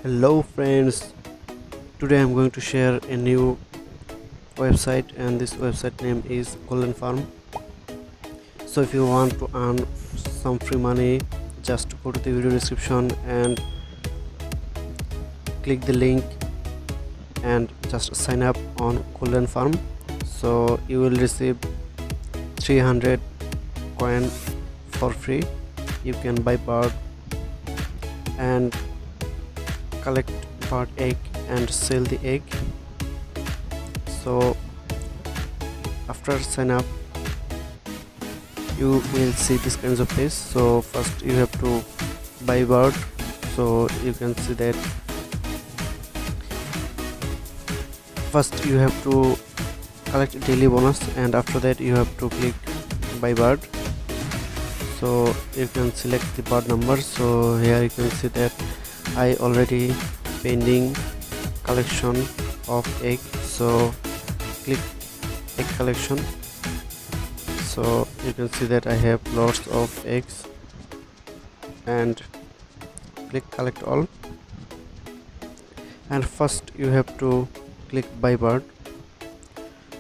Hello friends, today I'm going to share a new website and this website name is Golden Farm. So if you want to earn some free money, just go to the video description and click the link and just sign up on Golden Farm. So you will receive 300 coin for free. You can buy bird and collect bird egg and sell the egg. So after sign up you will see this kinds of page. So first you have to buy bird, so you can see that first you have to collect daily bonus and after that you have to click buy bird. So you can select the bird number. So here you can see that I already pending collection of egg, so click egg collection. So you can see that I have lots of eggs and click collect all, and first you have to click buy bird.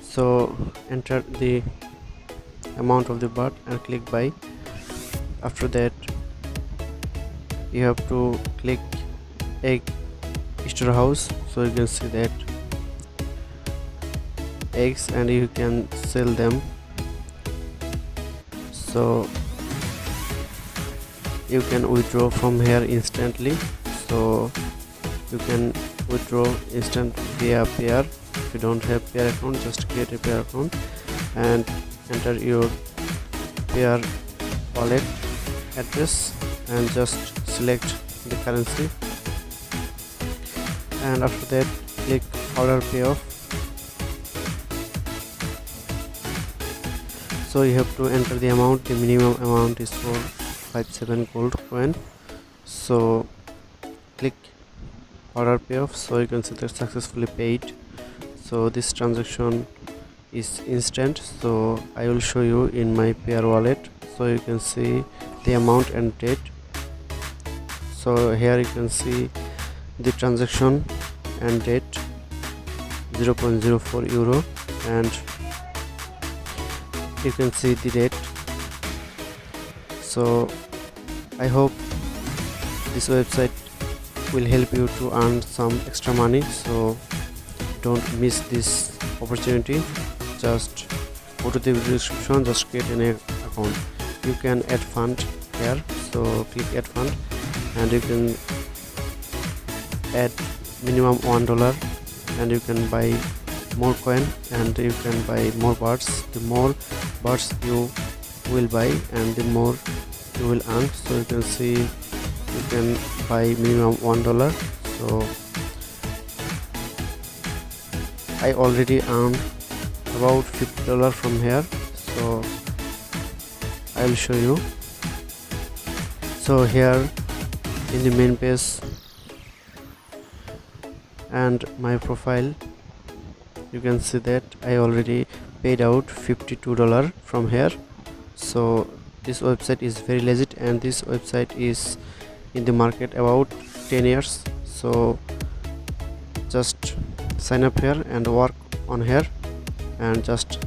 So enter the amount of the bird and click buy. After that you have to click egg storehouse. So you can see that eggs and you can sell them. So you can withdraw from here instantly. So you can withdraw instant via pair. If you don't have pair account, just create a pair account and enter your pair wallet address and just select the currency, and after that click order payoff. So you have to enter the amount. The minimum amount is 457 gold coin. So click order payoff. So you can see that successfully paid. So this transaction is instant. So I will show you in my pair wallet. So you can see the amount and date. So here you can see the transaction and date 0.04 euro, and you can see the date. So I hope this website will help you to earn some extra money. So don't miss this opportunity. Just go to the video description, just create an account. You can add fund here, so click add fund and you can add minimum $1 and you can buy more coin and you can buy more birds. The more birds you will buy and the more you will earn. So you can see you can buy minimum $1. So I already earned about $50 from here, so I will show you. So here in the main page and my profile, you can see that I already paid out $52 from here. So this website is very legit and this website is in the market about 10 years. So just sign up here and work on here and just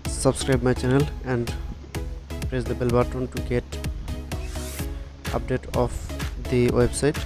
subscribe my channel and press the bell button to get update of the website.